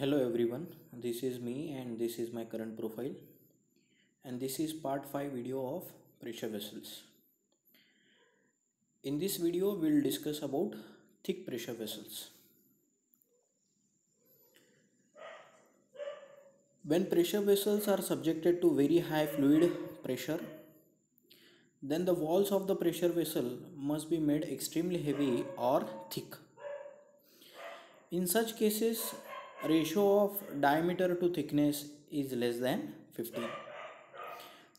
Hello everyone, this is me and this is my current profile, and this is part 5 video of pressure vessels. In this video we'll discuss about thick pressure vessels. When pressure vessels are subjected to very high fluid pressure, then the walls of the pressure vessel must be made extremely heavy or thick. In such cases, ratio of diameter to thickness is less than 15.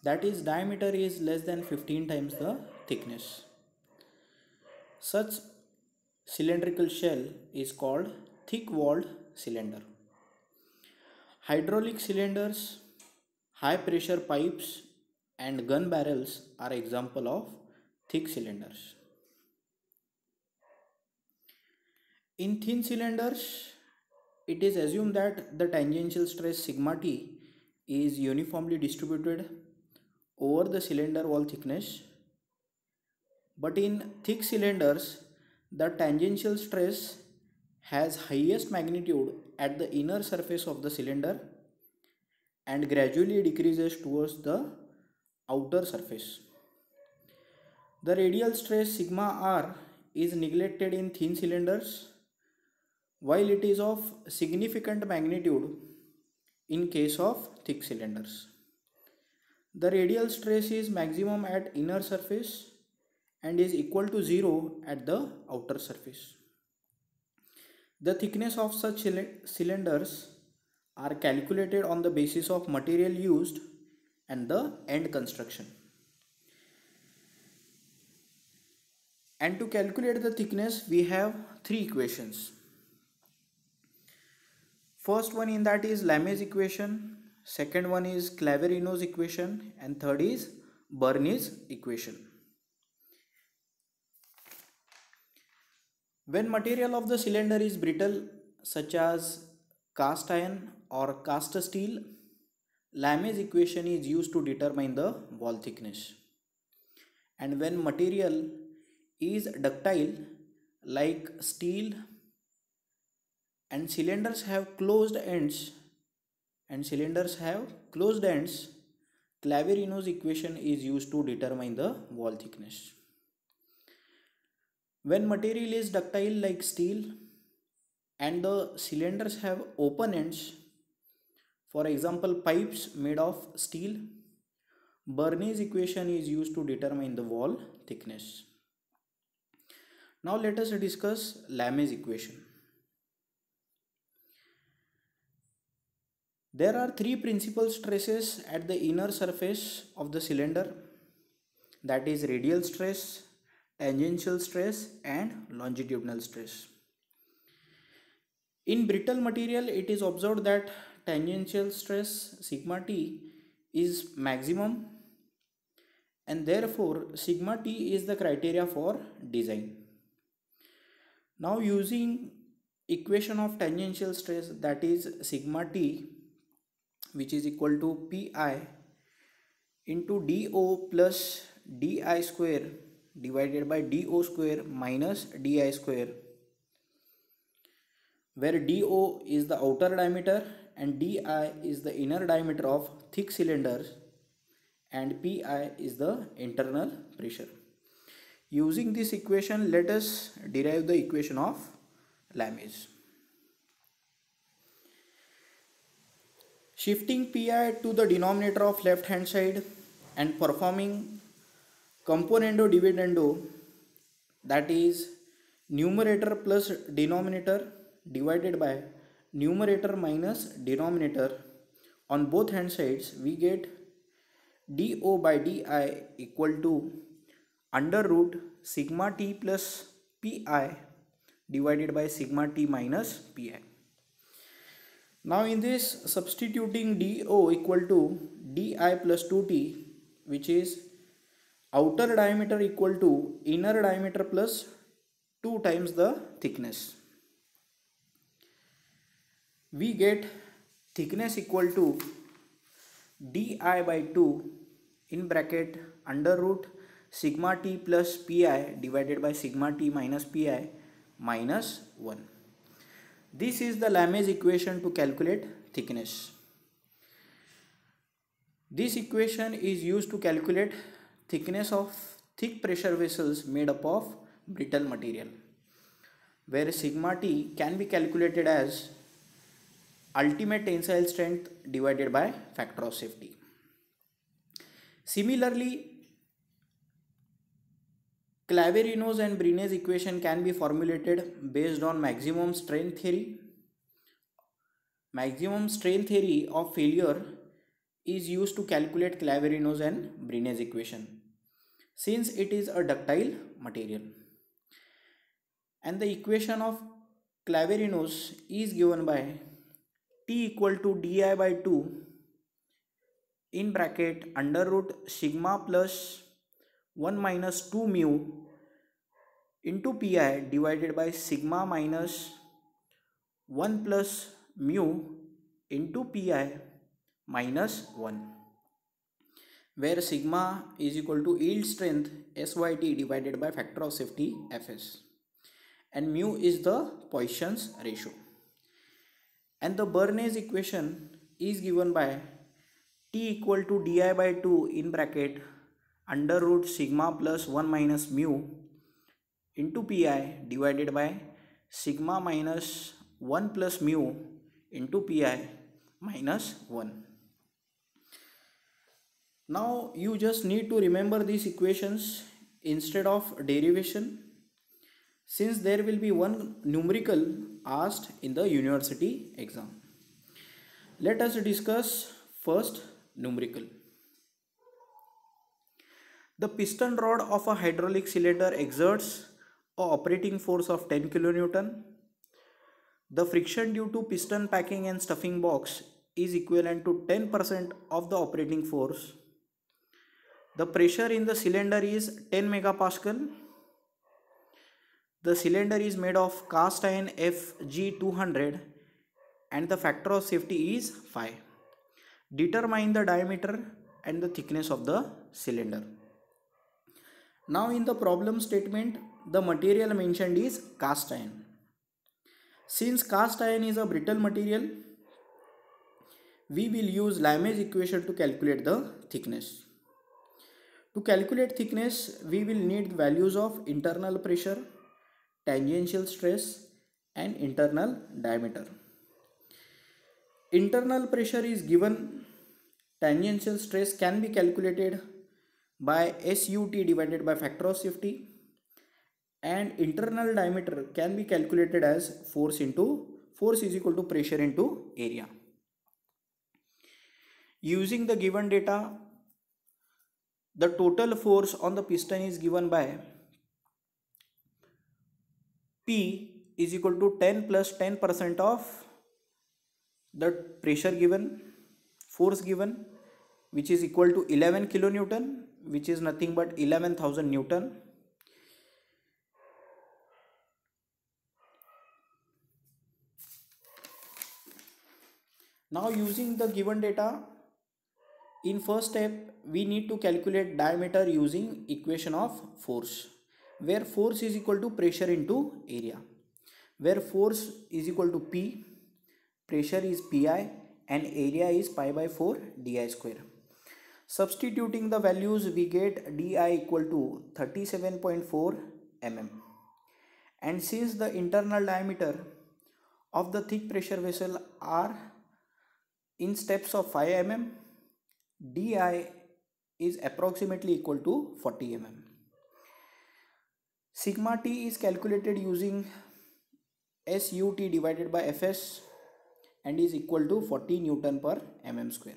That is, diameter is less than 15 times the thickness. Such cylindrical shell is called thick-walled cylinder. Hydraulic cylinders, high pressure pipes and gun barrels are example of thick cylinders. In thin cylinders, it is assumed that the tangential stress sigma T is uniformly distributed over the cylinder wall thickness. But in thick cylinders, the tangential stress has highest magnitude at the inner surface of the cylinder and gradually decreases towards the outer surface. The radial stress sigma R is neglected in thin cylinders, while it is of significant magnitude in case of thick cylinders. The radial stress is maximum at inner surface and is equal to 0 at the outer surface. The thickness of such cylinders are calculated on the basis of material used and the end construction. And to calculate the thickness, we have three equations. First one in that is Lamè's equation, second one is Clavirino's equation, and third is Bernoulli's equation. When material of the cylinder is brittle, such as cast iron or cast steel, Lamè's equation is used to determine the wall thickness. And when material is ductile, like steel, and cylinders have closed ends, Clavirino's equation is used to determine the wall thickness. When material is ductile like steel and the cylinders have open ends, for example pipes made of steel, Bernoulli's equation is used to determine the wall thickness. Now let us discuss Lamè's equation. There are three principal stresses at the inner surface of the cylinder, that is radial stress, tangential stress and longitudinal stress. In brittle material, it is observed that tangential stress sigma T is maximum and therefore sigma T is the criteria for design. Now using equation of tangential stress, that is sigma T, which is equal to Pi into dO plus di square divided by dO square minus di square, where dO is the outer diameter and di is the inner diameter of thick cylinders and Pi is the internal pressure. Using this equation, let us derive the equation of Lamè's. Shifting Pi to the denominator of left hand side and performing componendo dividendo, that is numerator plus denominator divided by numerator minus denominator on both hand sides, we get dO by di equal to under root sigma T plus Pi divided by sigma T minus Pi. Now in this, substituting dO equal to di plus 2t, which is outer diameter equal to inner diameter plus 2 times the thickness, we get thickness equal to di by 2 in bracket under root sigma T plus Pi divided by sigma T minus Pi minus 1. This is the Lamè's equation to calculate thickness. This equation is used to calculate thickness of thick pressure vessels made up of brittle material, where sigma T can be calculated as ultimate tensile strength divided by factor of safety. Similarly, Clapeyron's and Brinet's equation can be formulated based on maximum strain theory. Maximum strain theory of failure is used to calculate Clapeyron's and Brinet's equation, since it is a ductile material. And the equation of Clapeyron's is given by T equal to di by 2 in bracket under root sigma plus 1 minus 2 mu into pi divided by sigma minus 1 plus mu into pi minus 1, where sigma is equal to yield strength SYT divided by factor of safety Fs, and mu is the Poisson's ratio. And the Bernoulli's equation is given by T equal to di by 2 in bracket under root sigma plus 1 minus mu into pi divided by sigma minus 1 plus mu into pi minus 1. Now you just need to remember these equations instead of derivation, since there will be one numerical asked in the university exam. Let us discuss first numerical. The piston rod of a hydraulic cylinder exerts an operating force of 10 kN. The friction due to piston packing and stuffing box is equivalent to 10% of the operating force. The pressure in the cylinder is 10 megapascal. The cylinder is made of cast iron FG200 and the factor of safety is 5. Determine the diameter and the thickness of the cylinder. Now in the problem statement, the material mentioned is cast iron. Since cast iron is a brittle material, we will use Lamè's equation to calculate the thickness. To calculate thickness, we will need values of internal pressure, tangential stress and internal diameter. Internal pressure is given, tangential stress can be calculated by SUT divided by factor of safety, and internal diameter can be calculated as force is equal to pressure into area. Using the given data, the total force on the piston is given by P is equal to 10 plus 10% of the pressure given, force given, which is equal to 11 kilonewton, which is nothing but 11,000 Newton. Now using the given data, in first step we need to calculate diameter using equation of force, where force is equal to pressure into area, where force is equal to P, pressure is Pi and area is pi by 4 di square. Substituting the values, we get di equal to 37.4 mm, and since the internal diameter of the thick pressure vessel are in steps of 5 mm, di is approximately equal to 40 mm. Sigma T is calculated using SUT divided by Fs and is equal to 40 Newton per mm square.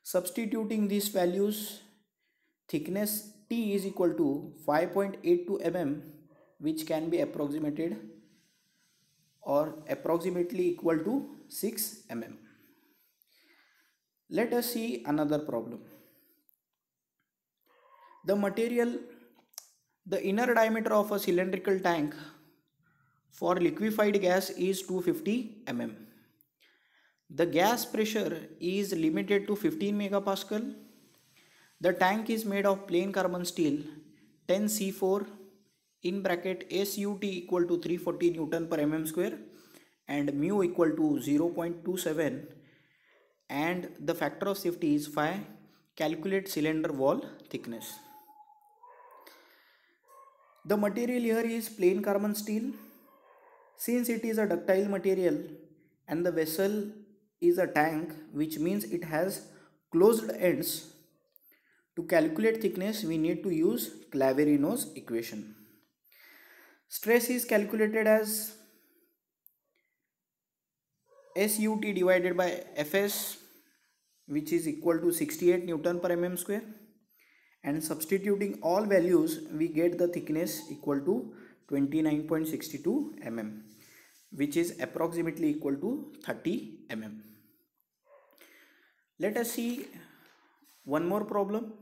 Substituting these values, thickness T is equal to 5.82 mm, which can be approximated or approximately equal to 6 mm. Let us see another problem. The inner diameter of a cylindrical tank for liquefied gas is 250 mm. The gas pressure is limited to 15 megapascal. The tank is made of plain carbon steel 10C4 in bracket SUT equal to 340 Newton per mm square and mu equal to 0.27 and the factor of safety is 5. Calculate cylinder wall thickness. The material here is plain carbon steel. Since it is a ductile material and the vessel is a tank, which means it has closed ends, to calculate thickness we need to use Clavirino's equation. Stress is calculated as SUT divided by Fs, which is equal to 68 Newton per mm square, and substituting all values we get the thickness equal to 29.62 mm, which is approximately equal to 30 mm. Let us see one more problem.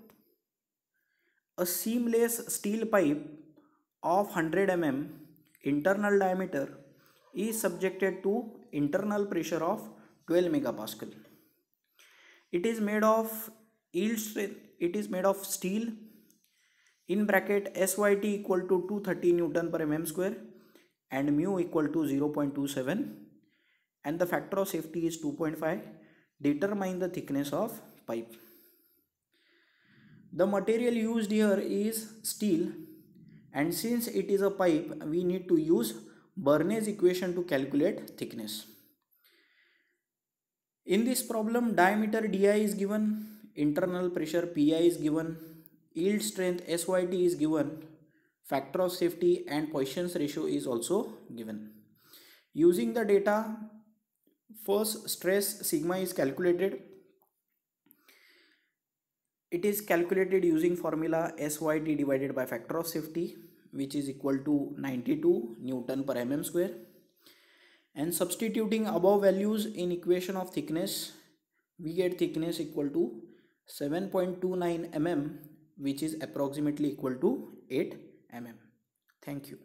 A seamless steel pipe of 100 mm internal diameter is subjected to internal pressure of 12 megapascal. It is made of steel in bracket SYT equal to 230 Newton per mm square and mu equal to 0.27 and the factor of safety is 2.5. Determine the thickness of pipe. The material used here is steel, and since it is a pipe we need to use Bernoulli's equation to calculate thickness. In this problem, diameter Di is given, internal pressure Pi is given, yield strength SYT is given, factor of safety and Poisson's ratio is also given. Using the data, first stress sigma is calculated. It is calculated using formula SYT divided by factor of safety, which is equal to 92 Newton per mm square. And substituting above values in equation of thickness, we get thickness equal to 7.29 mm, which is approximately equal to 8 mm. Thank you.